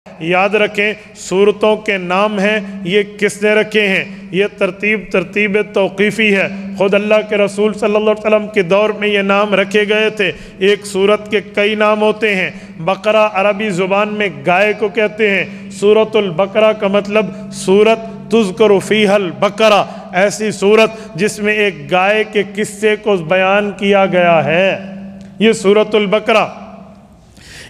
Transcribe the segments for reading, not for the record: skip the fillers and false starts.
याद रखें सूरतों के नाम हैं ये किसने रखे हैं, ये तरतीब तौक़ीफ़ी है। ख़ुद अल्लाह के रसूल सल्लल्लाहु अलैहि वसल्लम के दौर में ये नाम रखे गए थे। एक सूरत के कई नाम होते हैं। बकरा अरबी ज़ुबान में गाय को कहते हैं। सूरतुल बकरा का मतलब सूरत तुज़करु फ़ीहल बकरा, ऐसी सूरत जिसमें एक गाय के किस्से को बयान किया गया है, ये सूरतुल बकरा।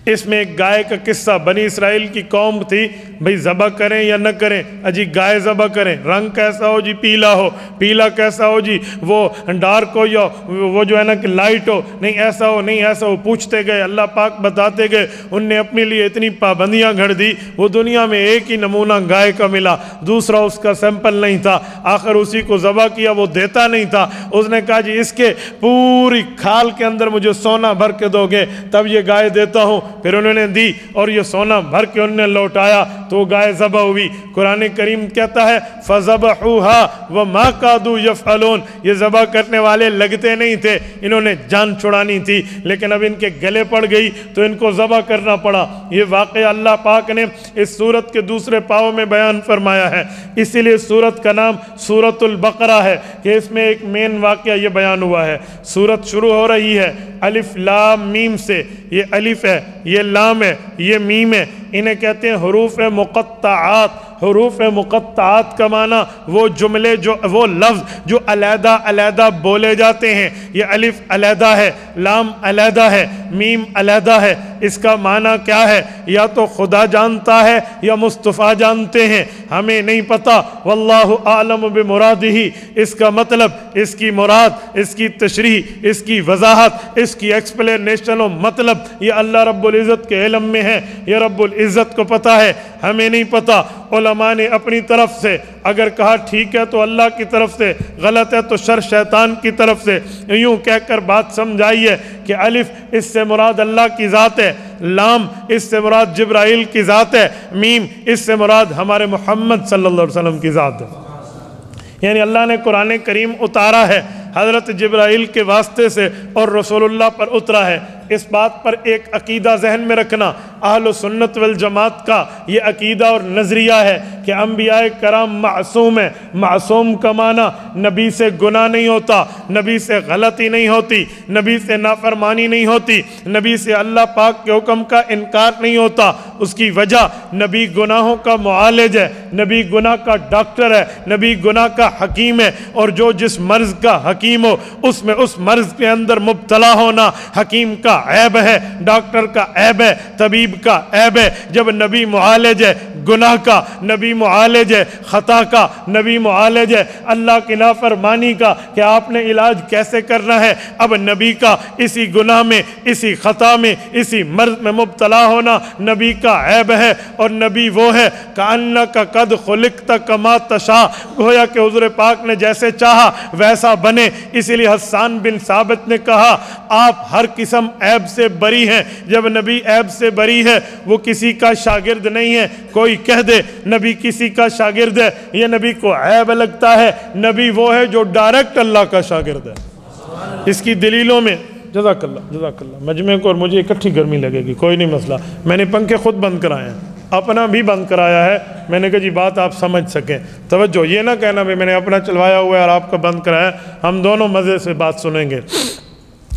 इसमें एक गाय का किस्सा, बनी इसराइल की कौम थी, भाई ज़बह करें या न करें, अजी गाय ज़बह करें, रंग कैसा हो जी, पीला हो, पीला कैसा हो जी, वो डार्क हो या वो जो है ना कि लाइट हो, नहीं ऐसा हो नहीं ऐसा हो, पूछते गए, अल्लाह पाक बताते गए। उनने अपने लिए इतनी पाबंदियां घड़ दी, वो दुनिया में एक ही नमूना गाय का मिला, दूसरा उसका सैंपल नहीं था, आखिर उसी को ज़बह किया, वो देता नहीं था। उसने कहा जी इसके पूरी खाल के अंदर मुझे सोना भर के दोगे तब ये गाय देता हूँ। फिर उन्होंने दी और ये सोना भर के उन्होंने लौटाया तो गाय ज़बह हुई। कुरान करीम कहता है फ़ज़बहूहा व मा कादू यफ़अलून, ये ज़बह करने वाले लगते नहीं थे, इन्होंने जान छुड़ानी थी, लेकिन अब इनके गले पड़ गई तो इनको ज़बह करना पड़ा। ये वाक़या अल्लाह पाक ने इस सूरत के दूसरे पाव में बयान फरमाया है, इसीलिए सूरत का नाम सूरतुल बकरा है कि इसमें एक मेन वाक़या ये बयान हुआ है। सूरत शुरू हो रही है अलिफ लाम मीम से, ये अलिफ है, ये लाम है, ये मीम है, इन्हें कहते हैं हुरूफ मुक़त्तआत। हुरूफ मुक़त्तआत का माना वो जुमले जो वो लफ्ज़ जो अलहदा अलहदा बोले जाते हैं। ये अलिफ अलहदा है, लाम अलहदा है, मीम अलहदा है। इसका माना क्या है, या तो खुदा जानता है या मुस्तफ़ा जानते हैं, हमें नहीं पता। वल्लाहु आलम बिमुरादिही, इसका मतलब, इसकी मुराद, इसकी तशरीह, इसकी वजाहत, इसकी एक्सप्लेनेशन और मतलब ये अल्लाह रब्बुल इज़्ज़त के इल्म में है, ये रब्बुल इज़्ज़त को पता है, हमें नहीं पता। उलमा ने अपनी तरफ से अगर कहा ठीक है तो अल्लाह की तरफ से, गलत है तो शर शैतान की तरफ से, यूँ कहकर बात समझाई है कि अलिफ इससे मुराद अल्लाह की ज़ात है, लाम इससे मुराद जिब्राइल की ज़ात है, मीम इससे मुराद हमारे मोहम्मद सल्लल्लाहु अलैहि वसल्लम की ज़ात है। यानी अल्लाह ने कुरान करीम उतारा है हज़रत जिब्राइल के वास्ते से और रसूलुल्लाह पर उतरा है। इस बात पर एक अकीदा जहन में रखना, अहल सुन्नत वल जमात का ये अकीदा और नज़रिया है कि अंबियाए कराम मासूम है। मासूम का माना नबी से गुनाह नहीं होता, नबी से गलती नहीं होती, नबी से नाफरमानी नहीं होती, नबी से अल्लाह पाक के हुक्म का इनकार नहीं होता। उसकी वजह नबी गुनाहों का मुआलिज है, नबी गुनाह का डॉक्टर है, नबी गुनाह का हकीम है, और जो जिस मर्ज़ का हकीम हो उसमें उस मर्ज़ के अंदर मुब्तला होना हकीम का ऐब है, डॉक्टर का ऐब है, तबीब का ऐब है। जब नबी मुआलिज है गुनाह का, नबी मुआलिज है ख़ता का, नबी मुआलिज है अल्लाह की नाफरमानी का कि आपने इलाज कैसे करना है, अब नबी का इसी गुनाह में, इसी ख़ता में, इसी मर्ज़ में मुब्तला होना नबी का ऐब है। और नबी वो है कान्नका कद खुलिक़्ता कमा तशा, गोया कि हुज़ूर पाक ने जैसे चाहा वैसा बने। इसीलिए हस्सान बिन साबित ने कहा आप हर किस्म ऐब से बरी हैं। जब नबी ऐब से बरी है, वो किसी का शागिर्द नहीं है। कोई कह दे नबी किसी का शागिर्द है, ये नबी को ऐब लगता है। नबी वो है जो डायरेक्ट अल्लाह का शागिर्द है। इसकी दलीलों में जज़ाकल्लाह मजमे को, और मुझे इकट्ठी गर्मी लगेगी, कोई नहीं मसला, मैंने पंखे खुद बंद कराए हैं, अपना भी बंद कराया है, मैंने कहा जी बात आप समझ सकें। तवज्जो, ये ना कहना भाई मैंने अपना चलवाया हुआ है और आपका बंद कराया, हम दोनों मज़े से बात सुनेंगे।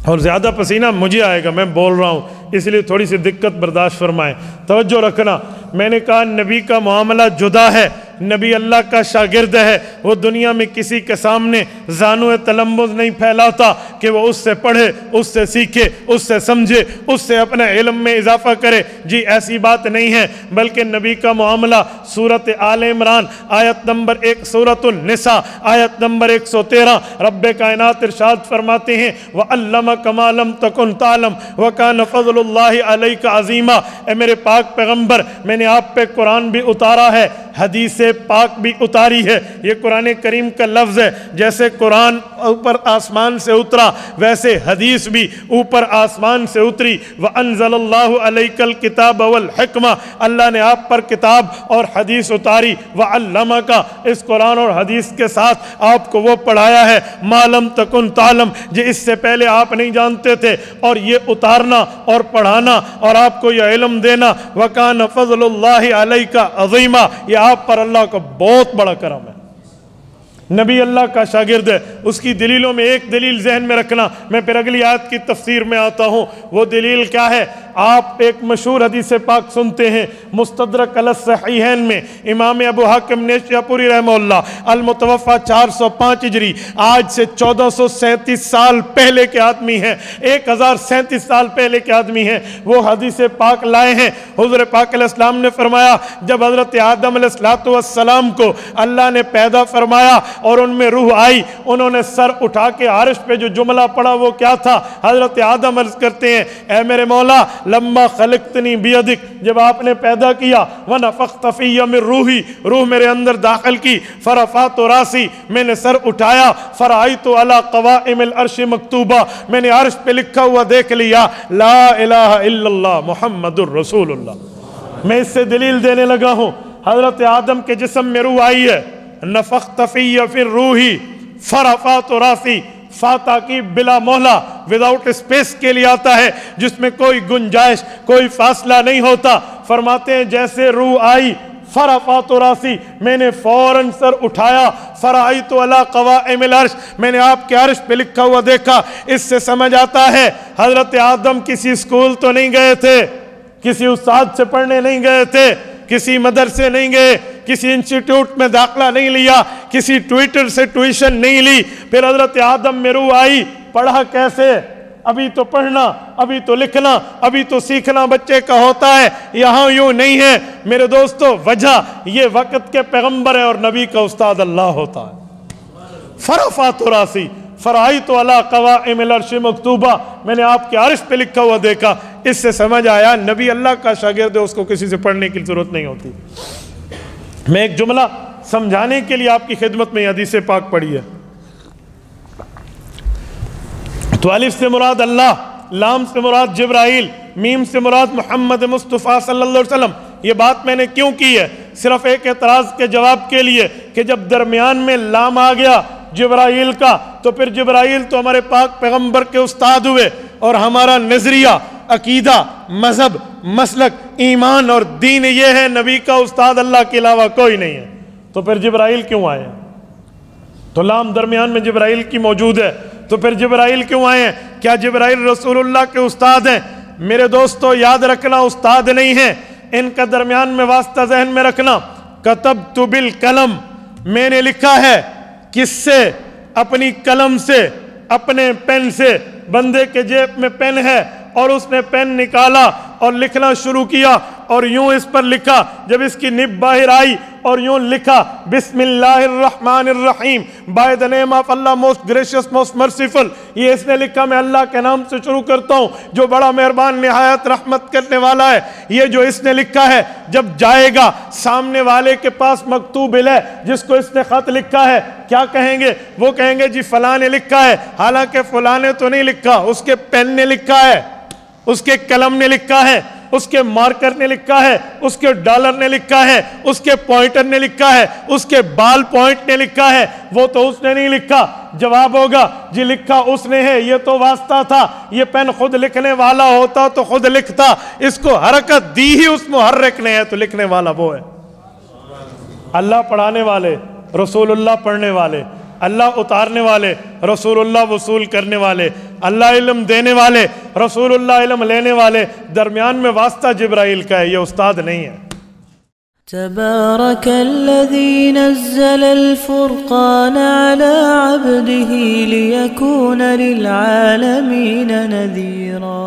और ज़्यादा पसीना मुझे आएगा, मैं बोल रहा हूँ, इसलिए थोड़ी सी दिक्कत बर्दाश्त फरमाएं। तवज्जो रखना, मैंने कहा नबी का मामला जुदा है, नबी अल्लाह का शागिर्द है। वो दुनिया में किसी के सामने ज़ानुए तलम्मुज़ नहीं फैलाता कि वो उससे पढ़े, उससे सीखे, उससे समझे, उससे अपने इल्म में इजाफ़ा करे। जी ऐसी बात नहीं है, बल्कि नबी का मामला सूरत आल इमरान आयत नंबर 1, सूरतुन निसा आयत नंबर 113, रब्बे कायनात इरशाद फरमाते हैं व अल्लमक मा लम तकुन तालम व कान फ़ज़लुल्लाहि अलैका अज़ीमा। ए मेरे पाक पैगम्बर, मैंने आप पे कुरान भी उतारा है, हदीस پاک بھی اتاری ہے۔ یہ قرآن کریم کا لفظ ہے، جیسے قرآن اوپر آسمان سے اترا ویسے حدیث بھی اوپر آسمان سے اتری۔ وَأَنزَلَ اللَّهُ عَلَيْكَ الْكِتَابَ وَالْحِكْمَةَ، اللہ نے آپ پر کتاب اور حدیث اتاری۔ وَعَلَّمَكَ، اس قرآن اور حدیث کے ساتھ آپ کو وہ پڑھایا ہے مَا لَمْ تَكُنْ تَعْلَمْ، جو اس سے پہلے آپ نہیں جانتے تھے، اور یہ اتارنا اور پڑھانا اور آپ کو یہ علم دینا۔ وَكَانَ فَضْلُ اللَّهِ عَلَيْكَ عَظِيمًا، یہ آپ پر اللہ کا بہت بڑا کرم ہے۔ نبی اللہ کا شاگرد ہے، اس کی دلیلوں میں ایک دلیل ذہن میں رکھنا، میں پھر اگلی آیت کی تفسیر میں آتا ہوں۔ وہ دلیل کیا ہے؟ آپ ایک مشہور حدیث پاک سنتے ہیں مستدرک علی الصحیحین میں، امام ابو حاتم نیشاپوری رحمہ اللہ، المتوفی 405 ہجری، آج سے 1437 سال پہلے کے آدمی ہیں، 1037 سال پہلے کے آدمی ہیں، وہ حدیث پاک لائے ہیں۔ حضور پاک علیہ السلام نے فرمایا جب حضرت آدم علیہ السلام کو اللہ نے پیدا فرمایا اور ان میں روح آئی، انہوں نے سر اٹھا کے عرش پہ جو جملہ پڑھا وہ کیا تھا؟ حضرت آدم عرض کرتے ہیں اے میرے مولا لما خلقتنی بیدک، جب آپ نے پیدا کیا، ونفخت فی من روحی، روح میرے اندر داخل کی، فرفعت راسی، میں نے سر اٹھایا، فرأیت علی قوائم العرش مکتوبہ، میں نے عرش پہ لکھا ہوا دیکھ لیا لا الہ الا اللہ محمد الرسول اللہ۔ میں اس سے دلیل دینے لگا ہوں، حضرت آدم کے جسم میں روح آئی ہے، نفخت فی الروحی فرفعت راسی، فاتح کی بلا مولا وداؤٹ اسپیس کے لیے آتا ہے، جس میں کوئی گنجائش کوئی فاصلہ نہیں ہوتا۔ فرماتے ہیں جیسے روح آئی فرفعت راسی، میں نے فوراً سر اٹھایا، فرأیت علی قوائم العرش، میں نے آپ کے عرش پہ لکھا ہوا دیکھا۔ اس سے سمجھ آتا ہے حضرت آدم کسی اسکول تو نہیں گئے تھے، کسی استاد سے پڑھنے نہیں گئے تھے، کسی مدرسے نہیں گئے، کسی انسٹیٹیوٹ میں داخلہ نہیں لیا، کسی ٹویٹر سے ٹیوشن نہیں لی، پھر حضرت آدم میں روح آئی، پڑھا کیسے؟ ابھی تو پڑھنا، ابھی تو لکھنا، ابھی تو سیکھنا بچے کا ہوتا ہے، یہاں یوں نہیں ہے میرے دوستو۔ وجہ یہ وقت کے پیغمبر ہے اور نبی کا استاد اللہ ہوتا ہے۔ فرفعت راسی فرأیت علی قوائم العرش مکتوبہ، میں نے آپ کے عرش پہ لکھا ہوا دیکھا۔ اس سے سمجھ آیا نبی اللہ کا شاگرد ہے، اس کو کسی سے پڑھنے کی ضرورت نہیں ہوتی۔ میں ایک جملہ سمجھانے کے لیے آپ کی خدمت میں حدیث پاک پڑھی ہے۔ تو الف سے مراد اللہ، لام سے مراد جبرائیل، میم سے مراد محمد مصطفیٰ صلی اللہ علیہ وسلم۔ یہ بات میں نے کیوں کی ہے؟ صرف ایک اعتراض کے جواب کے لیے کہ جب درمیان میں لام آ گیا جبرائیل کا، تو پھر جبرائیل تو ہمارے پاک پیغمبر کے استاد ہوئے، اور ہمارا نظریہ، عقیدہ، مذہب، مسلک، ایمان اور دین یہ ہے نبی کا استاد اللہ کے علاوہ کوئی نہیں ہے، تو پھر جبرائیل کیوں آئے؟ تو لام درمیان میں جبرائیل کی موجود ہے، تو پھر جبرائیل کیوں آئے ہیں؟ کیا جبرائیل رسول اللہ کے استاد ہیں؟ میرے دوستو یاد رکھنا استاد نہیں ہیں، ان کا درمیان میں واسطہ ذہن میں رکھنا۔ کتبت بالقلم، میں نے لکھا ہے، کس سے؟ اپنی قلم سے، اپنے پین سے۔ بندے کے جیب میں پین ہے اور اس نے پین نکالا اور لکھنا شروع کیا، اور یوں اس پر لکھا، جب اس کی نب باہر آئی اور یوں لکھا بسم اللہ الرحمن الرحیم، by the name of Allah most gracious most merciful. یہ اس نے لکھا میں اللہ کے نام سے شروع کرتا ہوں جو بڑا مہربان نہایت رحمت کرنے والا ہے۔ یہ جو اس نے لکھا ہے جب جائے گا سامنے والے کے پاس مکتوب ہے جس کو اس نے خط لکھا ہے، کیا کہیں گے؟ وہ کہیں گے جی فلاں نے لکھا ہے، حالانکہ فلاں نے تو نہیں لکھا، اس کے پین نے لکھا ہے، اس کے قلم نے لکھا ہے، اس کے مارکر نے لکھا ہے، اس کے ڈالر نے لکھا ہے، اس کے پوائنٹر نے لکھا ہے، اس کے بال پوائنٹ نے لکھا ہے، وہ تو اس نے نہیں لکھا۔ جواب ہوگا جی لکھا اس نے ہے، یہ تو واسطہ تھا، یہ پین خود لکھنے والا ہوتا تو خود لکھتا، اس کو حرکت دی ہی اس محرک نے ہے، تو لکھنے والا وہ ہے۔ اللہ پڑھانے والے، رسول اللہ پڑھنے والے، اللہ اتارنے والے، رسول اللہ وصول کرنے والے، اللہ علم دینے والے، رسول اللہ علم لینے والے، درمیان میں واسطہ جبرائیل کا ہے، یہ استاد نہیں ہے۔ تبارك الذي نزل الفرقان على عبده ليكون للعالمين نذيرا